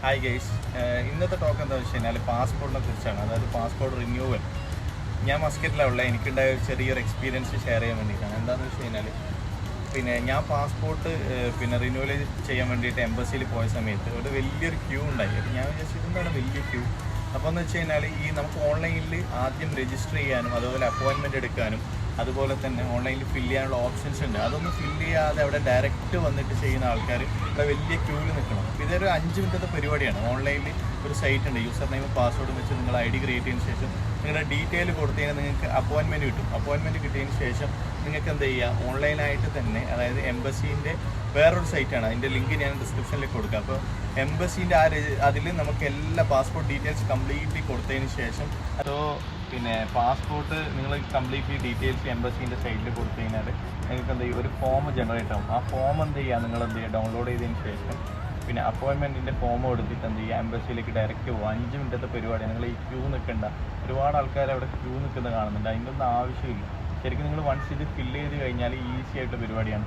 Hi guys, ഇന്നത്തെ talk എന്താ വെച്ച് കഴിഞ്ഞാൽ പാസ്പോർട്ടിനെ കുറിച്ചാണ്. അതായത് പാസ്പോർട്ട് റിന്യൂവൽ. ഞാൻ മസ്കറ്റിലുള്ള എനിക്കുണ്ടായ ഒരു ചെറിയൊരു എക്സ്പീരിയൻസ് ഷെയർ ചെയ്യാൻ വേണ്ടിയിട്ടാണ്. എന്താണെന്ന് വെച്ച് കഴിഞ്ഞാൽ ഞാൻ പാസ്പോർട്ട് റിന്യൂവൽ ചെയ്യാൻ വേണ്ടിയിട്ട് എംബസിയിൽ പോയ സമയത്ത് ഒരു വലിയൊരു ക്യൂ ഉണ്ടായി. അപ്പോൾ ഞാൻ വിചാരിച്ചു എന്താണ് വലിയ ക്യൂ. അപ്പോൾ എന്ന് വെച്ച് കഴിഞ്ഞാൽ നമുക്ക് ഓൺലൈനിൽ ആദ്യം രജിസ്റ്റർ ചെയ്യാനും അതുപോലെ അപ്പോയിൻമെൻറ്റ് എടുക്കാനും അതുപോലെ തന്നെ ഓൺലൈനിൽ ഫില്ല് ചെയ്യാനുള്ള ഓപ്ഷൻസ് ഉണ്ട്. അതൊന്നും ഫില്ല് ചെയ്യാതെ അവിടെ ഡയറക്റ്റ് വന്നിട്ട് ചെയ്യുന്ന ആൾക്കാർ ഇവിടെ വലിയ ക്യൂവിൽ നിൽക്കണം. ഇതൊരു 5 മിനിറ്റത്തെ പരിപാടിയാണ്. ഓൺലൈനിൽ ഒരു സൈറ്റ് ഉണ്ട്, യൂസർ നെയിം പാസ്വേഡും വെച്ച് നിങ്ങൾ ID ക്രിയേറ്റ് ചെയ്തതിന് ശേഷം നിങ്ങളുടെ ഡീറ്റെയിൽ കൊടുത്തു കഴിഞ്ഞാൽ നിങ്ങൾക്ക് അപ്പോയിൻമെൻറ്റ് കിട്ടും. അപ്പോയിൻമെൻറ്റ് കിട്ടിയതിന് ശേഷം നിങ്ങൾക്ക് എന്ത് ചെയ്യുക, ഓൺലൈനായിട്ട് തന്നെ, അതായത് എംബസീൻ്റെ വേറൊരു സൈറ്റാണ്, അതിൻ്റെ ലിങ്ക് ഞാൻ ഡിസ്ക്രിപ്ഷനിൽ കൊടുക്കാം. അപ്പോൾ എംബസീൻ്റെ അതിൽ നമുക്ക് എല്ലാ പാസ്പോർട്ട് ഡീറ്റെയിൽസ് കംപ്ലീറ്റ്ലി കൊടുത്തതിന് ശേഷം പാസ്പോർട്ട് നിങ്ങൾ കംപ്ലീറ്റ്ലി ഡീറ്റെയിൽസ് എംബസീൻ്റെ സൈറ്റിൽ കൊടുത്തു കഴിഞ്ഞാൽ നിങ്ങൾക്ക് എന്ത് ചെയ്യും, ഒരു ഫോം ജനറേറ്റ് ആവും. ആ ഫോം എന്ത് ചെയ്യുക, നിങ്ങൾ എന്ത് ചെയ്യുക, ഡൗൺലോഡ് ചെയ്തതിന് ശേഷം അപ്പോയിൻമെൻറ്റിൻ്റെ ഫോം എടുത്തിട്ട് എന്ത് ചെയ്യുക, എംബസിയിലേക്ക് ഡയറക്റ്റ് പോകും. 5 മിനിറ്റത്തെ പരിപാടി. നിങ്ങൾ ഈ ക്യൂ നിൽക്കേണ്ട. ഒരുപാട് ആൾക്കാർ അവിടെ ക്യൂ നിൽക്കുന്നത് കാണുന്നുണ്ട്. അതിൻ്റെ ഒന്നും ആവശ്യമില്ല. ശരിക്കും നിങ്ങൾ വൺസ് ഇത് ഫില്ല് ചെയ്ത് കഴിഞ്ഞാൽ ഈസി ആയിട്ടുള്ള പരിപാടിയാണ്.